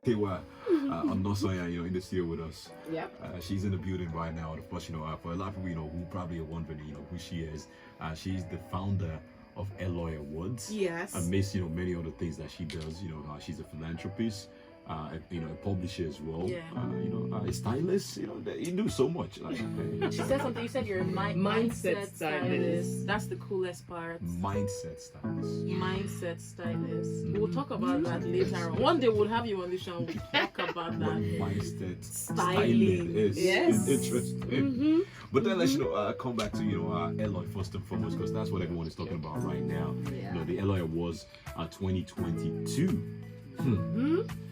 Tewa Onasanya, in the studio with us. Yeah. She's in the building right now. Of course, for a lot of people, who probably are wondering, who she is. She's the founder of E.L.O.Y Awards. Yes. Amidst, many other things that she does. She's a philanthropist. A publisher as well. Yeah. A stylist. You do so much. She said something. You said you're a mindset stylist. That's the coolest part. Mindset stylist. Mindset stylist. We'll talk about that later on. One day we'll have you on the show and we'll talk about that. Mindset Styling is interesting. But then let's come back to E.L.O.Y first and foremost, because that's what everyone is talking about right now. Yeah. The E.L.O.Y Awards 2022.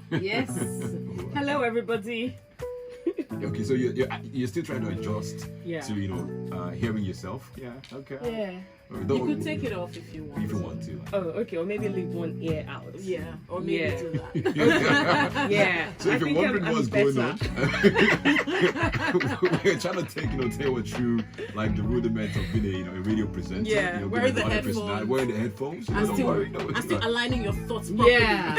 Yes. Hello, everybody. Okay, so you're still trying to adjust to hearing yourself. Yeah. Okay. Yeah. You could take it off if you want. If you want to. Oh, okay. Or maybe leave one ear out. Yeah. Or maybe do that. Yeah. So if you're wondering what's going on, we're trying to take Tewa through like the rudiments of being a radio presenter. Yeah. Wearing the headphones. Wearing the headphones. And still aligning your thoughts properly. Yeah.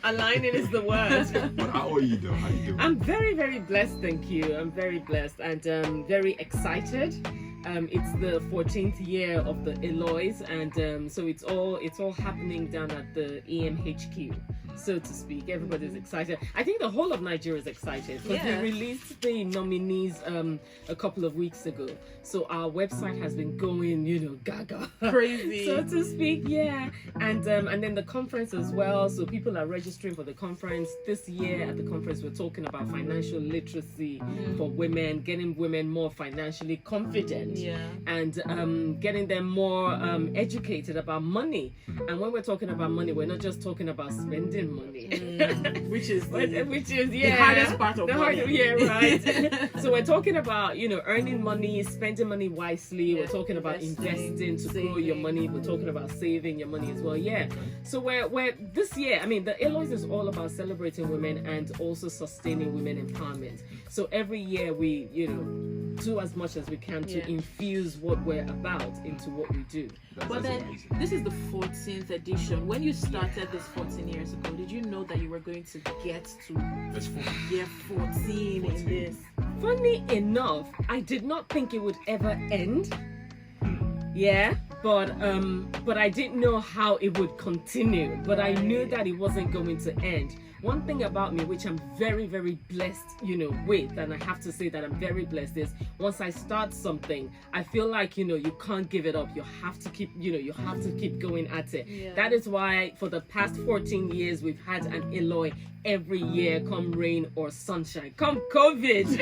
Aligning is the word. But how are you though? How you doing? I'm very, very blessed, thank you. I'm very blessed and very excited. It's the 14th year of the E.L.O.Ys, and so it's all happening down at the EMHQ, so to speak. Everybody's excited. I think the whole of Nigeria is excited because we released the nominees a couple of weeks ago. So our website has been going, gaga, crazy, so to speak. Yeah, and then the conference as well. So people are registering for the conference this year. At the conference, we're talking about financial literacy for women, getting women more financially confident. Yeah. And getting them more educated about money. And when we're talking about money, we're not just talking about spending money, which is the hardest part of money. Right. So we're talking about earning money, spending money wisely. We're talking about investing to grow your money. We're talking about saving your money as well. Yeah. So we're this year. I mean, the E.L.O.Ys is all about celebrating women and also sustaining women empowerment. So every year we do as much as we can to infuse what we're about into what we do. But then amazing. This is the 14th edition. When you started this 14 years ago, did you know that you were going to get to year 14 in this? Funny enough, I did not think it would ever end. Yeah, but I didn't know how it would continue. But I knew that it wasn't going to end. One thing about me, which I'm very, very blessed, with, and I have to say that I'm very blessed, is once I start something, I feel like, you can't give it up. You have to keep, you have to keep going at it. Yeah. That is why for the past 14 years, we've had an E.L.O.Y every year, come rain or sunshine, come COVID.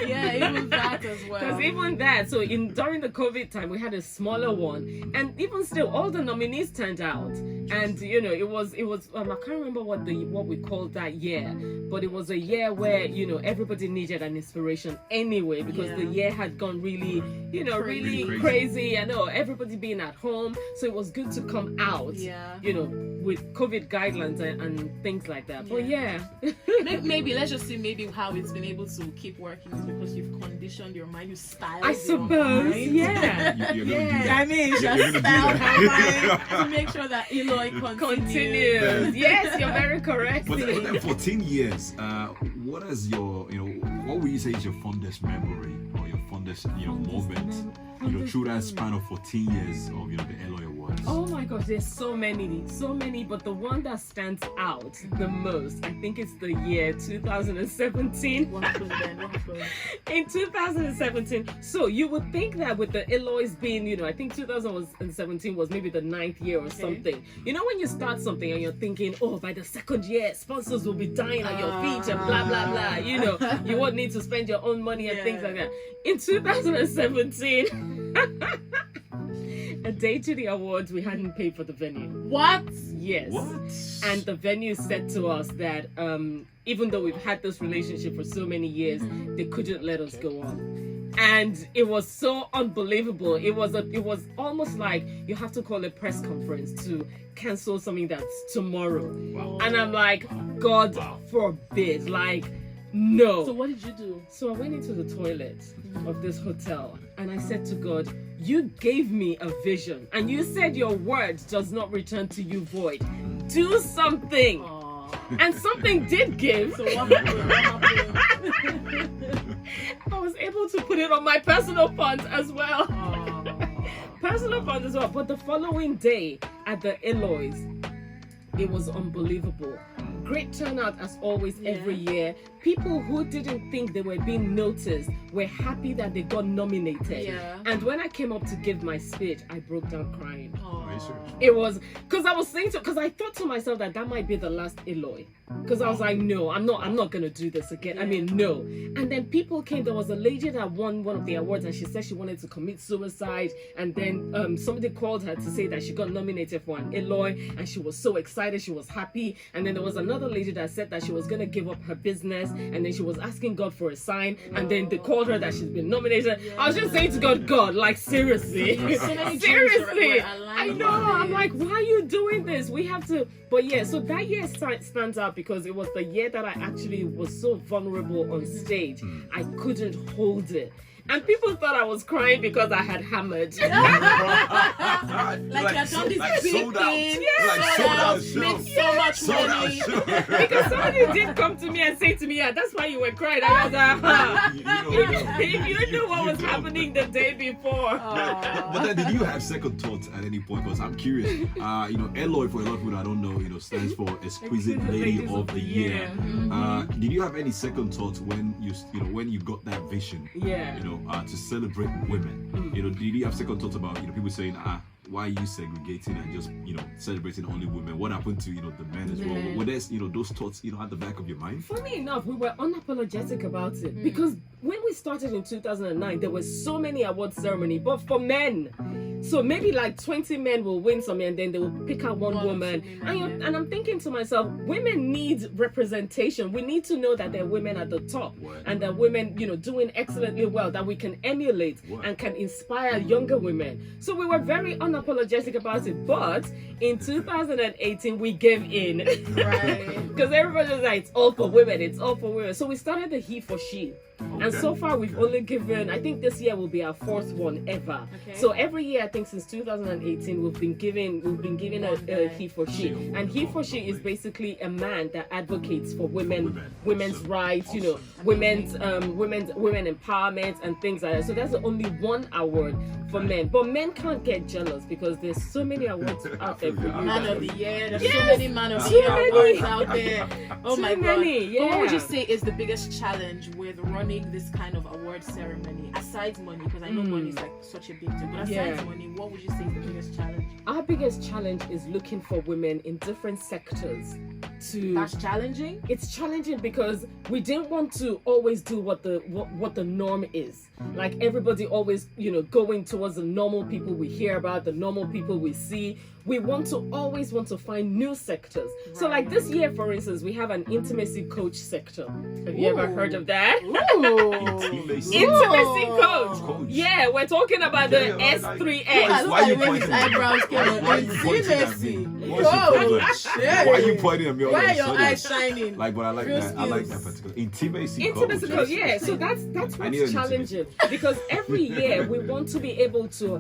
Yeah, even that as well. Because even that, so during the COVID time, we had a smaller one, and even still, all the nominees turned out, and it was I can't remember what we called that year, but it was a year where everybody needed an inspiration anyway, because the year had gone really really crazy. I know, everybody being at home, so it was good to come out. With COVID guidelines and things like that. But maybe let's just see how it's been able to keep working is because you've conditioned your mind, you styled I suppose, I mean, just style my mind to make sure that E.L.O.Y continues. Yes, you're very correct. But then 14 years, what is your, what would you say is your fondest memory or your fondest, moment, through that span of 14 years of, the E.L.O.Y Awards? Oh my gosh, there's so many, but the one that stands out the most, I think it's the year 2017. What happened then? What happened? In 2017, so you would think that with the E.L.O.Ys being, I think 2017 was maybe the 9th year or something. When you start something and you're thinking, oh, by the 2nd year, sponsors will be dying at your feet and blah, blah, blah. You won't need to spend your own money and things like that. In 2017, a day to the awards, we hadn't paid for the venue. What? Yes. What? And the venue said to us that even though we've had this relationship for so many years, they couldn't let us go on. And it was so unbelievable. It was almost like you have to call a press conference to cancel something that's tomorrow. Wow. And I'm like, God forbid, no. So what did you do? So I went into the toilet of this hotel and I said to God, you gave me a vision and you said your word does not return to you void. do something. And something did give. So what happened? I was able to put it on my personal funds as well. Personal funds as well. But the following day at the E.L.O.Y's, it was unbelievable. Great turnout as always every year. People who didn't think they were being noticed were happy that they got nominated. Yeah. And when I came up to give my speech, I broke down crying. Research. It was because I was saying because I thought to myself that might be the last E.L.O.Y. Because I was like, no, I'm not gonna do this again. I mean, no. And then people came. There was a lady that won one of the awards, and she said she wanted to commit suicide. And then somebody called her to say that she got nominated for an E.L.O.Y. and she was so excited, she was happy. And then there was another lady that said that she was gonna give up her business, and then she was asking God for a sign. And then they called her that she's been nominated. I was just saying to God, like seriously, seriously. I know. I'm like, why are you doing this? We have to. But yeah, so that year stands out because it was the year that I actually was so vulnerable on stage. I couldn't hold it. And people thought I was crying because I had hammered. Like you've done this big thing. Made so much money. Because somebody did come to me and say to me, yeah, that's why you were crying. I was like, you knew what was happening the day before. But then did you have second thoughts at any point? Because I'm curious. E.L.O.Y, for a lot of people that don't know, stands for Exquisite Lady of the Year. Did you have any second thoughts when you got that vision? Yeah. To celebrate women. Did you have second thoughts about people saying, why are you segregating and just celebrating only women? What happened to the men as well? Were there those thoughts at the back of your mind? Funny enough, we were unapologetic about it because when we started in 2009, there were so many award ceremony, but for men. So maybe like 20 men will win something and then they will pick out one woman. And I'm thinking to myself, women need representation. We need to know that there are women at the top and that women, doing excellently well, that we can emulate and can inspire younger women. So we were very unapologetic about it. But in 2018, we gave in. Right. Because everybody was like, it's all for women. It's all for women. So we started the He for She. And so far we've only given, I think this year will be our 4th one ever. So every year, I think since 2018, we've been giving a He for She. And He for She is basically a man that advocates for women's rights, women empowerment and things like that. So that's the only one award for men. But men can't get jealous because there's so many awards out there for you. Man of the Year. There's so many Man of the Year awards out there. Oh my God. Yeah. But what would you say is the biggest challenge with running this kind of award ceremony, aside money? Because I know money is like such a big deal, but aside money, what would you say is the biggest challenge? Our biggest challenge is looking for women in different sectors. That's challenging. It's challenging because we didn't want to always do what the norm is. Like everybody always, going towards the normal people we hear about, the normal people we see. We always want to find new sectors. Right. So like this year, for instance, we have an intimacy coach sector. Have you ever heard of that? Intimacy coach. Yeah, we're talking about the S3S. Why are you pointing at me? Why are you pointing at me? Why are your eyes shining? But I like that. I like that particular intimacy coach. Yeah. So that's what's challenging because every year we want to be able to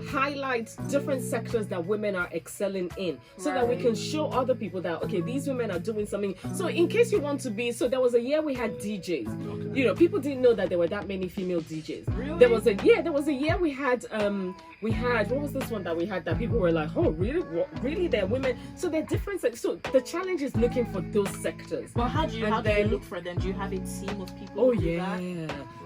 highlight different sectors that women are excelling in, so that we can show other people that these women are doing something. So in case you want to be, so there was a year we had DJs. People didn't know that there were that many female DJs. Really? There was a year we had what was this one that we had that people were like, oh really they're women. So they're different. So the challenge is looking for those sectors. Well, how do you look for them? Do you have a team of people? Oh yeah.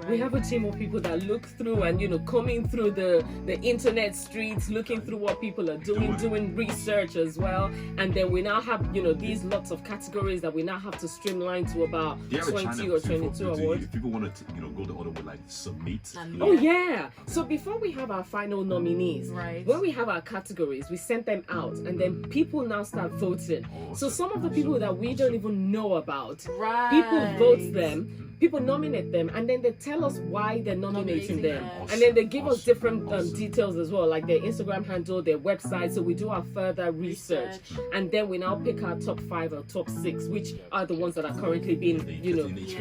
We have a team of people that look through and combing through the internet streets, looking through what people are doing research as well. And then we now have these lots of categories that we now have to streamline to about 20 or 22 awards. If people want to go the other way, like submit. Oh yeah. So before we have our final nominees, when we have our categories, we send them out, and then people now start voting. So some of the people that we don't even know about, people vote them. People nominate them, and then they tell us why they're nominating them. And then they give us different details as well, like their Instagram handle, their website. So we do our further research. And then we now pick our top 5 or top 6, which are the ones that are currently being,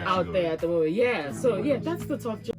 out there at the moment. Yeah. So yeah, that's the top job.